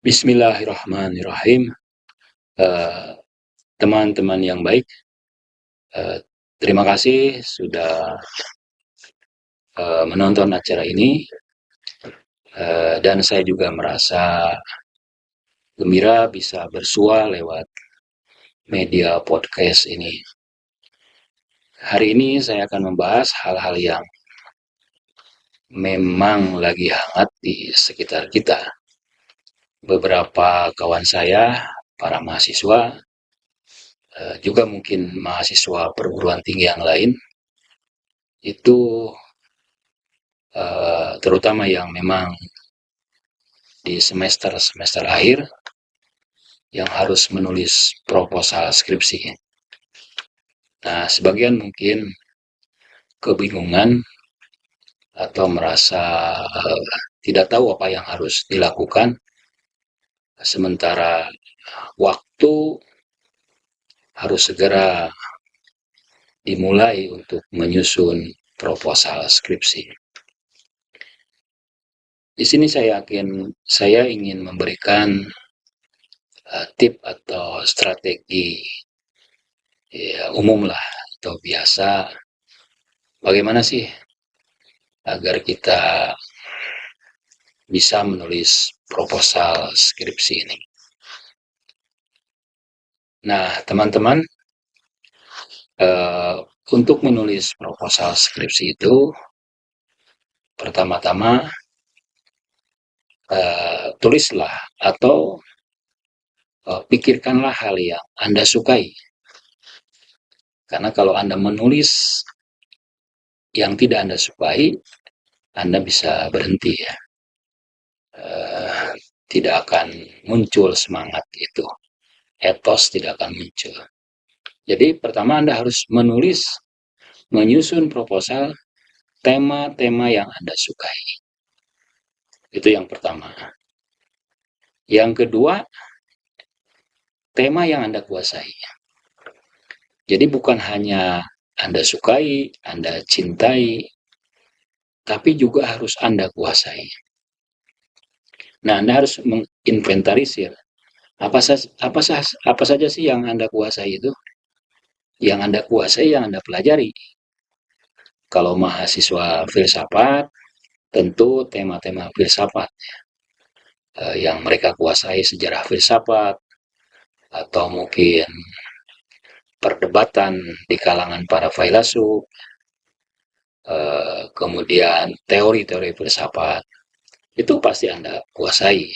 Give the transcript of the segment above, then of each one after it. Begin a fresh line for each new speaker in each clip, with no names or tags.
Bismillahirrahmanirrahim. Teman-teman yang baik, terima kasih sudah menonton acara ini, dan saya juga merasa gembira bisa bersua lewat media podcast ini. Hari ini saya akan membahas hal-hal yang memang lagi hangat di sekitar kita. Beberapa kawan saya, para mahasiswa, juga mungkin mahasiswa perguruan tinggi yang lain, itu terutama yang memang di semester akhir yang harus menulis proposal skripsi. Nah, sebagian mungkin kebingungan atau merasa tidak tahu apa yang harus dilakukan, sementara waktu harus segera dimulai untuk menyusun proposal skripsi. Di sini saya ingin memberikan tip atau strategi ya, umum lah atau biasa. Bagaimana sih agar kita bisa menulis proposal skripsi ini? Nah, teman-teman, untuk menulis proposal skripsi itu, pertama-tama tulislah atau pikirkanlah hal yang Anda sukai. Karena kalau Anda menulis yang tidak Anda sukai, Anda bisa berhenti ya. Tidak akan muncul semangat itu. Etos tidak akan muncul. Jadi pertama Anda harus menyusun proposal tema-tema yang Anda sukai. Itu yang pertama. Yang kedua, tema yang Anda kuasai. Jadi bukan hanya Anda sukai, Anda cintai, tapi juga harus Anda kuasai. Nah, Anda harus menginventarisir apa saja sih yang Anda kuasai itu. Yang Anda kuasai, yang Anda pelajari. Kalau mahasiswa filsafat, tentu tema-tema filsafat yang mereka kuasai, sejarah filsafat, atau mungkin perdebatan di kalangan para filsuf, kemudian teori-teori filsafat, itu pasti Anda kuasai.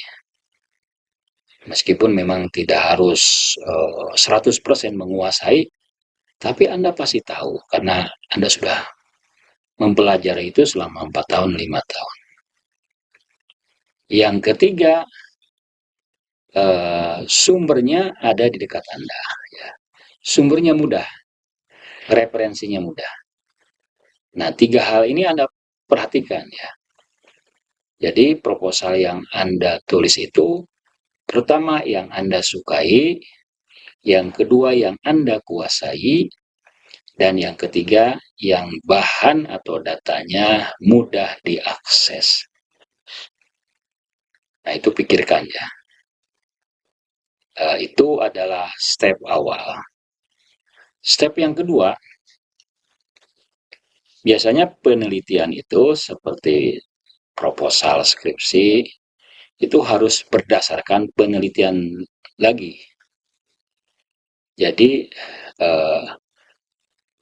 Meskipun memang tidak harus 100% menguasai, tapi Anda pasti tahu karena Anda sudah mempelajari itu selama 4 tahun, 5 tahun. Yang ketiga, sumbernya ada di dekat Anda. Ya. Sumbernya mudah, referensinya mudah. Nah, 3 hal ini Anda perhatikan ya. Jadi proposal yang Anda tulis itu, pertama yang Anda sukai, yang kedua yang Anda kuasai, dan yang ketiga yang bahan atau datanya mudah diakses. Nah, itu pikirkan ya. Itu adalah step awal. Step yang kedua, biasanya penelitian itu seperti proposal skripsi, itu harus berdasarkan penelitian lagi. Jadi,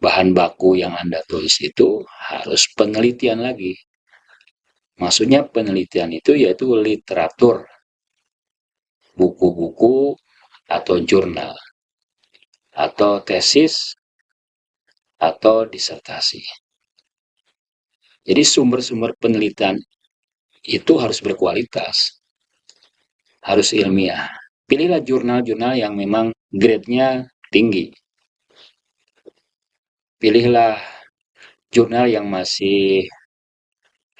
bahan baku yang Anda tulis itu harus penelitian lagi. Maksudnya penelitian itu yaitu literatur, buku-buku atau jurnal, atau tesis, atau disertasi. Jadi sumber-sumber penelitian itu harus berkualitas, harus ilmiah. Pilihlah jurnal-jurnal yang memang grade-nya tinggi. Pilihlah jurnal yang masih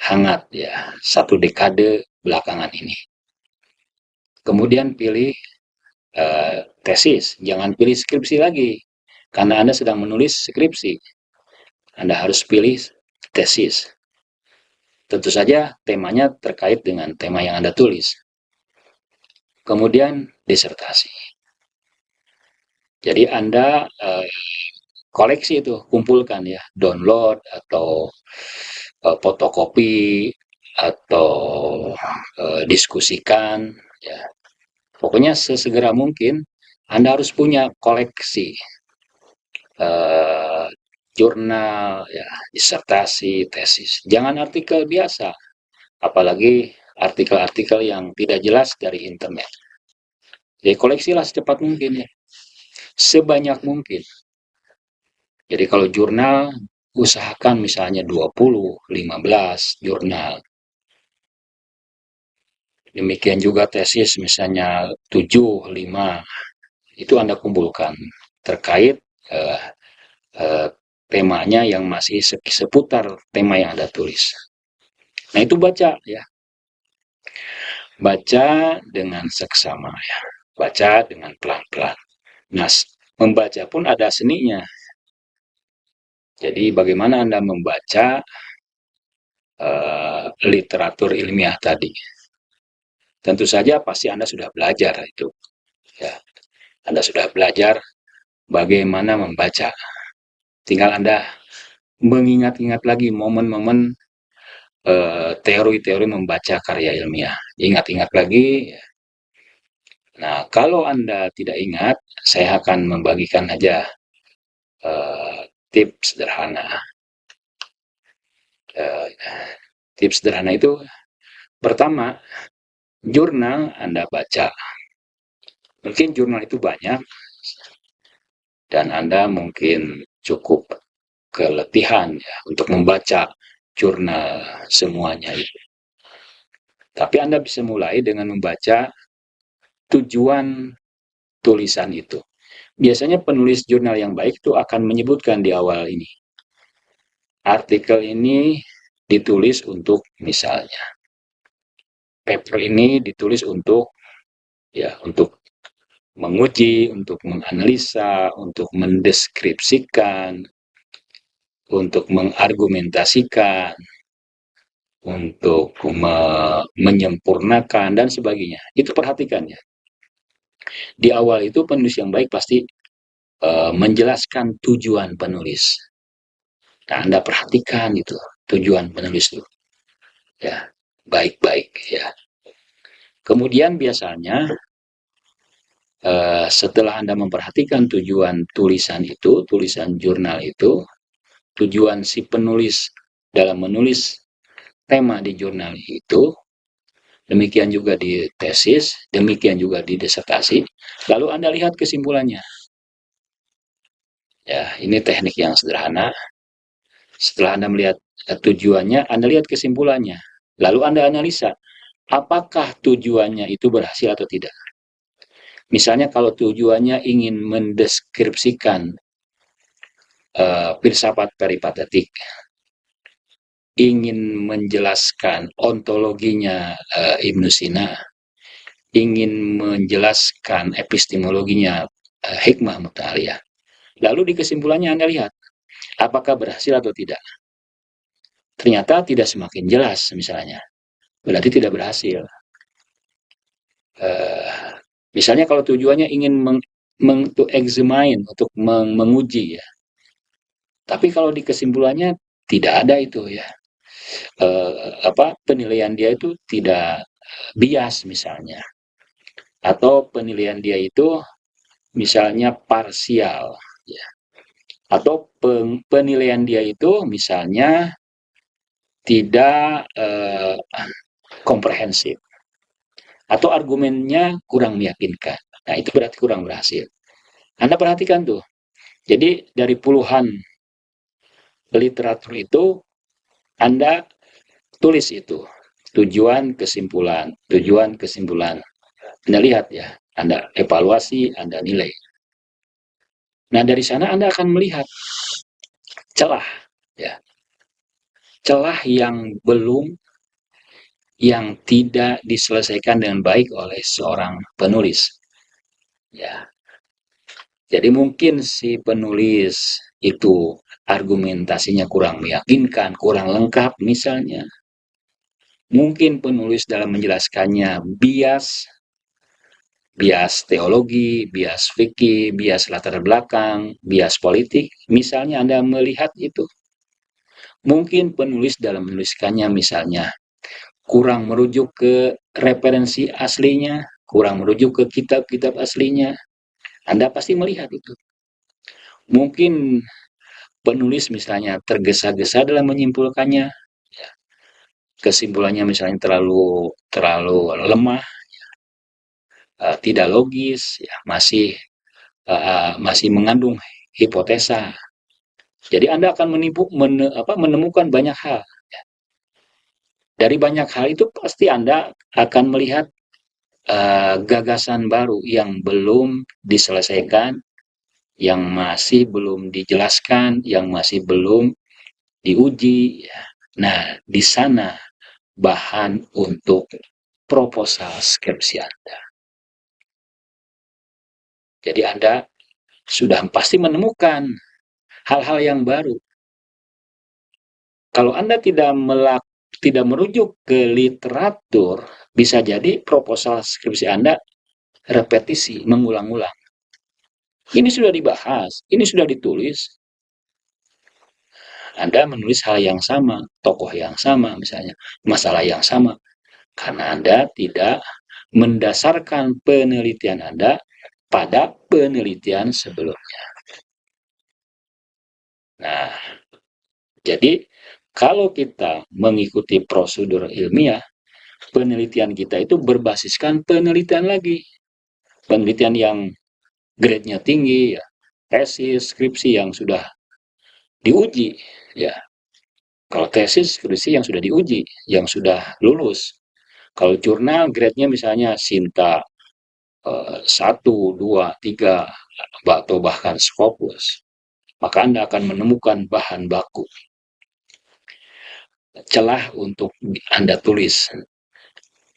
hangat ya, 1 dekade belakangan ini. Kemudian pilih tesis, jangan pilih skripsi lagi. Karena Anda sedang menulis skripsi, Anda harus pilih tesis. Tentu saja temanya terkait dengan tema yang Anda tulis. kemudian disertasi. Jadi Anda koleksi itu, kumpulkan ya, download atau fotokopi atau diskusikan ya. Pokoknya sesegera mungkin Anda harus punya koleksi eh, jurnal ya, disertasi, tesis. Jangan artikel biasa, apalagi artikel-artikel yang tidak jelas dari internet. Jadi koleksilah secepat mungkin ya, sebanyak mungkin. Jadi kalau jurnal, usahakan misalnya 20, 15 jurnal. Demikian juga tesis misalnya 7, 5. Itu Anda kumpulkan terkait eh, eh, temanya yang masih seputar tema yang Anda tulis. Nah itu baca ya, baca dengan seksama ya, baca dengan pelan-pelan. Nah membaca pun ada seninya. Jadi bagaimana Anda membaca literatur ilmiah tadi? Tentu saja pasti Anda sudah belajar itu. Ya, Anda sudah belajar bagaimana membaca. Tinggal Anda mengingat-ingat lagi momen-momen teori-teori membaca karya ilmiah. Ingat-ingat lagi. Nah, kalau Anda tidak ingat, saya akan membagikan aja tips sederhana. Uh, tips sederhana itu, pertama, jurnal Anda baca. Mungkin jurnal itu banyak, dan Anda mungkin cukup keletihan ya, untuk membaca jurnal semuanya itu. Tapi Anda bisa mulai dengan membaca tujuan tulisan itu. Biasanya penulis jurnal yang baik itu akan menyebutkan di awal ini. Artikel ini ditulis untuk misalnya. Paper ini ditulis untuk ya untuk menguji, untuk menganalisa, untuk mendeskripsikan, untuk mengargumentasikan, untuk menyempurnakan dan sebagainya. Itu perhatikan ya. Di awal itu penulis yang baik pasti menjelaskan tujuan penulis. Nah, Anda perhatikan itu tujuan penulis itu. Ya, baik-baik ya. Kemudian biasanya setelah Anda memperhatikan tujuan tulisan itu, tulisan jurnal itu, tujuan si penulis dalam menulis tema di jurnal itu, demikian juga di tesis, demikian juga di disertasi, lalu Anda lihat kesimpulannya. Ya, ini teknik yang sederhana. Setelah Anda melihat tujuannya, Anda lihat kesimpulannya. Lalu Anda analisa, apakah tujuannya itu berhasil atau tidak. Misalnya kalau tujuannya ingin mendeskripsikan filsafat peripatetik, ingin menjelaskan ontologinya Ibnu Sina, ingin menjelaskan epistemologinya hikmah mutaliyah. Lalu di kesimpulannya Anda lihat, apakah berhasil atau tidak. Ternyata tidak semakin jelas misalnya, berarti tidak berhasil. Misalnya kalau tujuannya ingin examine, untuk menguji ya. Tapi kalau di kesimpulannya tidak ada itu ya. Penilaian dia itu tidak bias misalnya. Atau penilaian dia itu misalnya parsial ya. Atau penilaian dia itu misalnya tidak komprehensif. Atau argumennya kurang meyakinkan. Nah, itu berarti kurang berhasil. Anda perhatikan tuh. Jadi dari puluhan literatur itu Anda tulis itu tujuan kesimpulan, tujuan kesimpulan. Anda lihat ya, Anda evaluasi, Anda nilai. Nah, dari sana Anda akan melihat celah ya. Celah yang belum, yang tidak diselesaikan dengan baik oleh seorang penulis. Ya. Jadi mungkin si penulis itu argumentasinya kurang meyakinkan, kurang lengkap misalnya. Mungkin penulis dalam menjelaskannya bias, bias teologi, bias fikih, bias latar belakang, bias politik. Misalnya Anda melihat itu, mungkin penulis dalam menuliskannya misalnya kurang merujuk ke referensi aslinya, kurang merujuk ke kitab-kitab aslinya. Anda pasti melihat itu. Mungkin penulis misalnya tergesa-gesa dalam menyimpulkannya, kesimpulannya misalnya terlalu terlalu lemah, tidak logis, ya, masih mengandung hipotesa. Jadi Anda akan menemukan banyak hal. Dari banyak hal itu pasti Anda akan melihat gagasan baru yang belum diselesaikan, yang masih belum dijelaskan, yang masih belum diuji. Nah, di sana bahan untuk proposal skripsi Anda. Jadi Anda sudah pasti menemukan hal-hal yang baru. Kalau Anda tidak merujuk ke literatur, bisa jadi proposal skripsi Anda repetisi, mengulang-ulang. Ini sudah dibahas, ini sudah ditulis. Anda menulis hal yang sama, tokoh yang sama misalnya, masalah yang sama. Karena Anda tidak mendasarkan penelitian Anda pada penelitian sebelumnya. Nah, jadi kalau kita mengikuti prosedur ilmiah, penelitian kita itu berbasiskan penelitian lagi. Penelitian yang grade-nya tinggi, ya, tesis, skripsi yang sudah diuji, ya. Kalau tesis, skripsi yang sudah diuji, yang sudah lulus. Kalau jurnal, grade-nya misalnya Sinta 1, 2, 3, atau bahkan Scopus. Maka Anda akan menemukan bahan baku, celah untuk Anda tulis.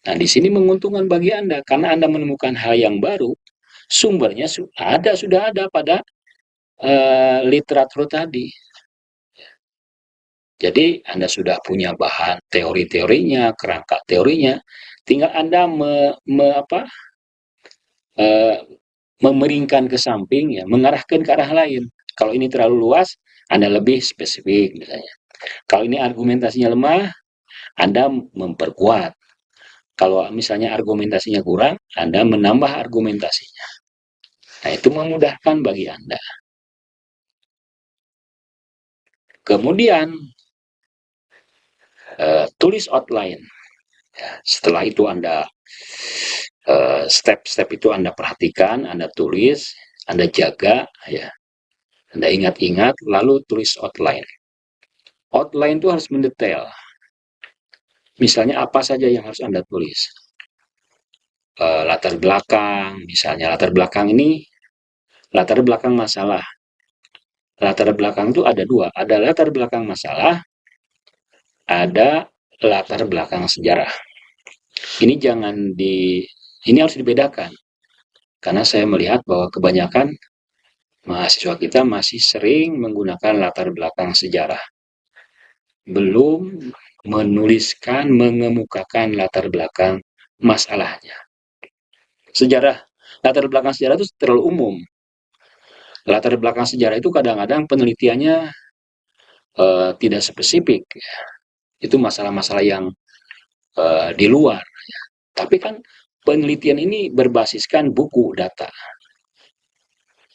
Nah, di sini menguntungkan bagi Anda, karena Anda menemukan hal yang baru, sumbernya sudah ada pada literatur tadi. Jadi Anda sudah punya bahan teori-teorinya, kerangka teorinya, tinggal Anda memeringkan ke samping, ya, mengarahkan ke arah lain. Kalau ini terlalu luas, Anda lebih spesifik misalnya. Kalau ini argumentasinya lemah, Anda memperkuat. Kalau misalnya argumentasinya kurang, Anda menambah argumentasinya. Nah, itu memudahkan bagi Anda. Kemudian, tulis outline. Setelah itu Anda step-step itu Anda perhatikan, Anda tulis, Anda jaga, ya, Anda ingat-ingat, lalu tulis outline. Outline itu harus mendetail. Misalnya apa saja yang harus Anda tulis. Latar belakang, misalnya latar belakang ini, latar belakang masalah. Latar belakang itu ada dua, ada latar belakang masalah, ada latar belakang sejarah. Ini harus dibedakan. Karena saya melihat bahwa kebanyakan mahasiswa kita masih sering menggunakan latar belakang sejarah. Belum menuliskan, mengemukakan latar belakang masalahnya. Latar belakang sejarah itu terlalu umum. Latar belakang sejarah itu kadang-kadang penelitiannya tidak spesifik. Itu masalah-masalah yang di luar. Tapi kan penelitian ini berbasiskan buku data.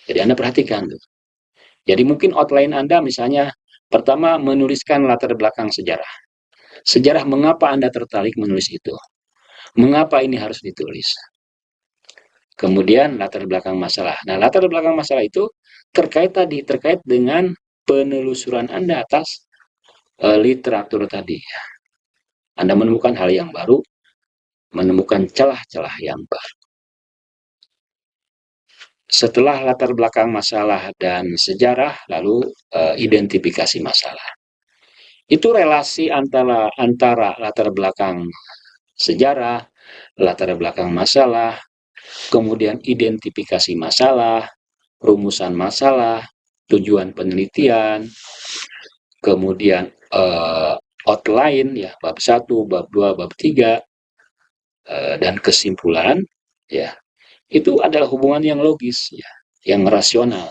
Jadi Anda perhatikan tuh. Jadi mungkin outline Anda misalnya pertama menuliskan latar belakang sejarah. Sejarah mengapa Anda tertarik menulis itu? Mengapa ini harus ditulis? Kemudian latar belakang masalah. Nah, latar belakang masalah itu terkait dengan penelusuran Anda atas literatur tadi. Anda menemukan hal yang baru, menemukan celah-celah yang baru. Setelah latar belakang masalah dan sejarah, lalu identifikasi masalah. Itu relasi antara latar belakang sejarah, latar belakang masalah, kemudian identifikasi masalah, rumusan masalah, tujuan penelitian, kemudian outline, ya, bab 1, bab 2, bab 3, dan kesimpulan, ya. Itu adalah hubungan yang logis, ya, yang rasional.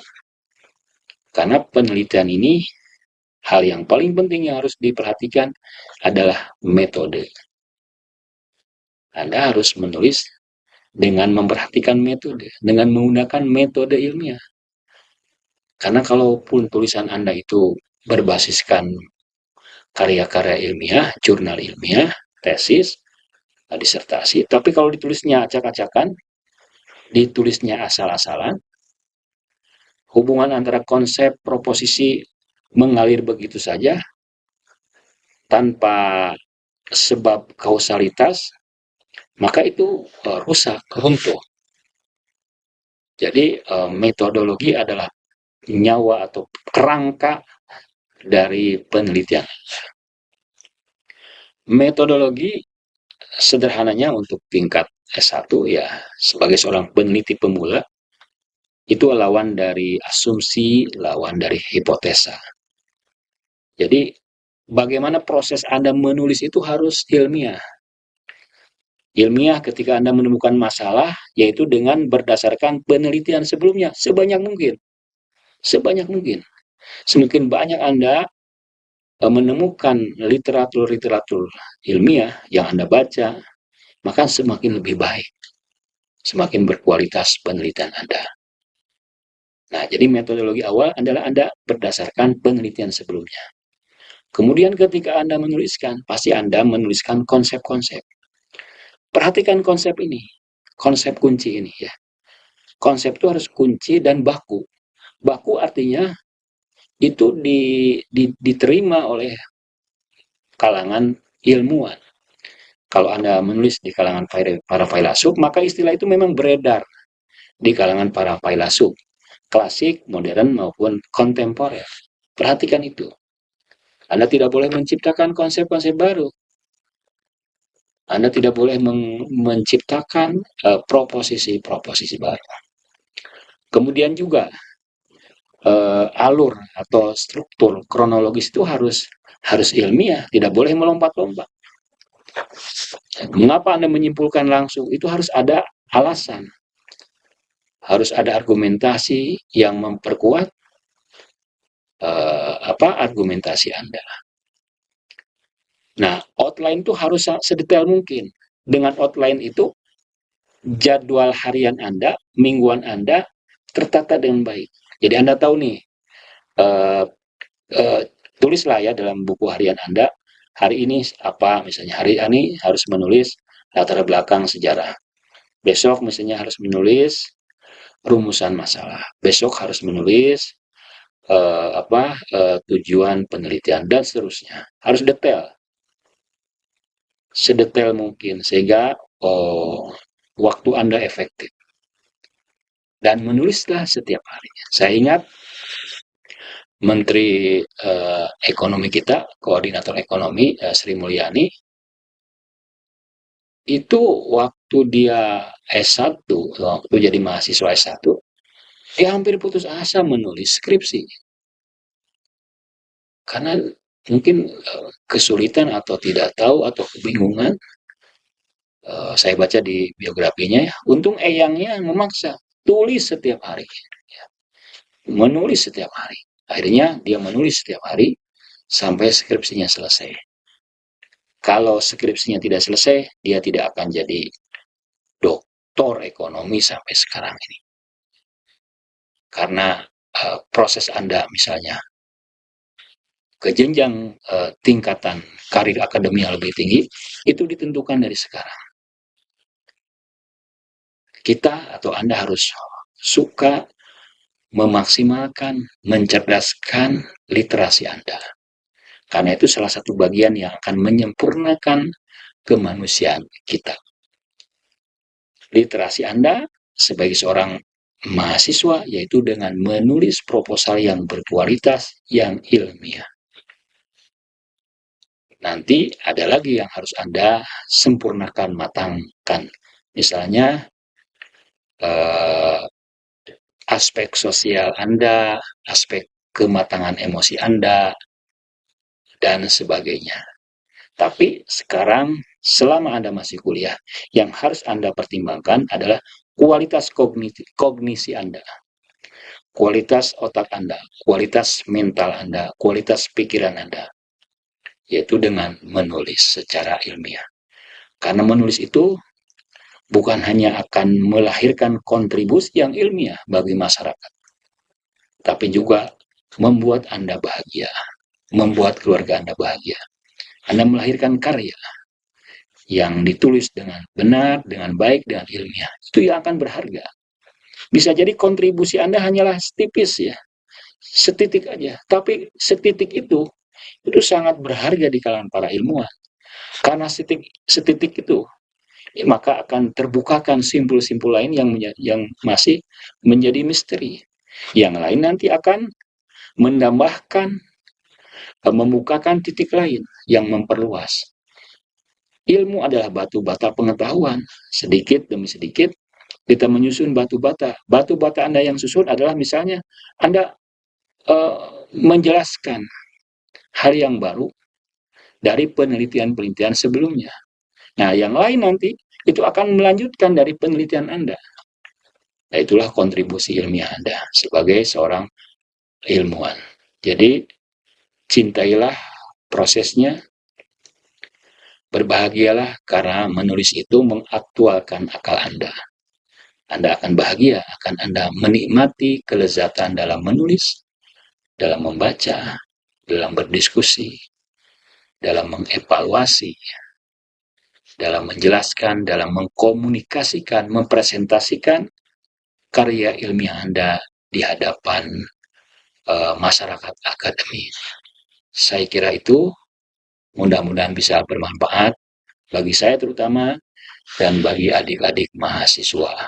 Karena penelitian ini, hal yang paling penting yang harus diperhatikan adalah metode. Anda harus menulis dengan memperhatikan metode, dengan menggunakan metode ilmiah. Karena kalaupun tulisan Anda itu berbasiskan karya-karya ilmiah, jurnal ilmiah, tesis, disertasi, tapi kalau ditulisnya acak-acakan, ditulisnya asal-asalan, hubungan antara konsep proposisi mengalir begitu saja tanpa sebab kausalitas, maka itu rusak, runtuh. Jadi metodologi adalah nyawa atau kerangka dari penelitian. Metodologi sederhananya untuk tingkat S1 ya, sebagai seorang peneliti pemula, itu lawan dari asumsi, lawan dari hipotesa. Jadi bagaimana proses Anda menulis itu harus ilmiah. Ilmiah ketika Anda menemukan masalah, yaitu dengan berdasarkan penelitian sebelumnya, sebanyak mungkin. Sebanyak mungkin. Semakin banyak Anda menemukan literatur-literatur ilmiah yang Anda baca, maka semakin lebih baik, semakin berkualitas penelitian Anda. Nah, jadi metodologi awal adalah Anda berdasarkan penelitian sebelumnya. Kemudian ketika Anda menuliskan, pasti Anda menuliskan konsep-konsep. Perhatikan konsep ini, konsep kunci ini ya. Konsep itu harus kunci dan baku. Baku artinya itu diterima oleh kalangan ilmuwan. Kalau Anda menulis di kalangan para filsuf, maka istilah itu memang beredar di kalangan para filsuf, klasik, modern, maupun kontemporer. Perhatikan itu. Anda tidak boleh menciptakan konsep-konsep baru. Anda tidak boleh menciptakan proposisi-proposisi baru. Kemudian juga alur atau struktur kronologis itu harus ilmiah, tidak boleh melompat-lompat. Mengapa Anda menyimpulkan langsung? Itu harus ada alasan. Harus ada argumentasi yang memperkuat argumentasi Anda. Nah, outline itu harus sedetail mungkin. Dengan outline itu, jadwal harian Anda, mingguan Anda, tertata dengan baik. Jadi Anda tahu nih, tulislah ya dalam buku harian Anda, hari ini apa, misalnya hari ini harus menulis latar belakang sejarah. Besok misalnya harus menulis rumusan masalah. Besok harus menulis tujuan penelitian dan seterusnya. Harus detail, sedetail mungkin sehingga waktu Anda efektif. Dan menulislah setiap harinya. Saya ingat Menteri Ekonomi kita, Koordinator Ekonomi Sri Mulyani, itu waktu dia S1, waktu jadi mahasiswa S1, dia hampir putus asa menulis skripsi. Karena mungkin kesulitan atau tidak tahu atau kebingungan. Saya baca di biografinya ya, untung eyangnya memaksa, tulis setiap hari. Menulis setiap hari. Akhirnya dia menulis setiap hari sampai skripsinya selesai. Kalau skripsinya tidak selesai, dia tidak akan jadi doktor ekonomi sampai sekarang ini. Karena proses Anda misalnya ke jenjang tingkatan karir akademi yang lebih tinggi, itu ditentukan dari sekarang. Kita atau Anda harus suka memaksimalkan, mencerdaskan literasi Anda. Karena itu salah satu bagian yang akan menyempurnakan kemanusiaan kita. Literasi Anda sebagai seorang mahasiswa, yaitu dengan menulis proposal yang berkualitas, yang ilmiah. Nanti ada lagi yang harus Anda sempurnakan, matangkan. Misalnya aspek sosial Anda, aspek kematangan emosi Anda, dan sebagainya. Tapi sekarang selama Anda masih kuliah, yang harus Anda pertimbangkan adalah kualitas kognisi Anda, kualitas otak Anda, kualitas mental Anda, kualitas pikiran Anda, yaitu dengan menulis secara ilmiah. Karena menulis itu bukan hanya akan melahirkan kontribusi yang ilmiah bagi masyarakat, tapi juga membuat Anda bahagia, membuat keluarga Anda bahagia. Anda melahirkan karya yang ditulis dengan benar, dengan baik, dengan ilmiah. Itu yang akan berharga. Bisa jadi kontribusi Anda hanyalah setipis ya, setitik aja. Tapi setitik itu sangat berharga di kalangan para ilmuwan. Karena setitik itu, maka akan terbukakan simpul-simpul lain yang masih menjadi misteri. Yang lain nanti akan menambahkan, membukakan titik lain yang memperluas. Ilmu adalah batu bata pengetahuan. Sedikit demi sedikit kita menyusun batu bata. Batu bata Anda yang susun adalah misalnya Anda menjelaskan hal yang baru dari penelitian-penelitian sebelumnya. Nah, yang lain nanti itu akan melanjutkan dari penelitian Anda. Nah, itulah kontribusi ilmiah Anda sebagai seorang ilmuwan. Jadi, cintailah prosesnya, berbahagialah karena menulis itu mengaktualkan akal Anda. Anda akan bahagia, akan Anda menikmati kelezatan dalam menulis, dalam membaca, dalam berdiskusi, dalam mengevaluasi, dalam menjelaskan, dalam mengkomunikasikan, mempresentasikan karya ilmiah Anda di hadapan masyarakat akademi. Saya kira itu mudah-mudahan bisa bermanfaat bagi saya terutama dan bagi adik-adik mahasiswa.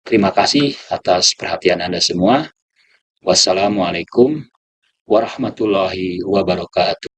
Terima kasih atas perhatian Anda semua. Wassalamualaikum warahmatullahi wabarakatuh.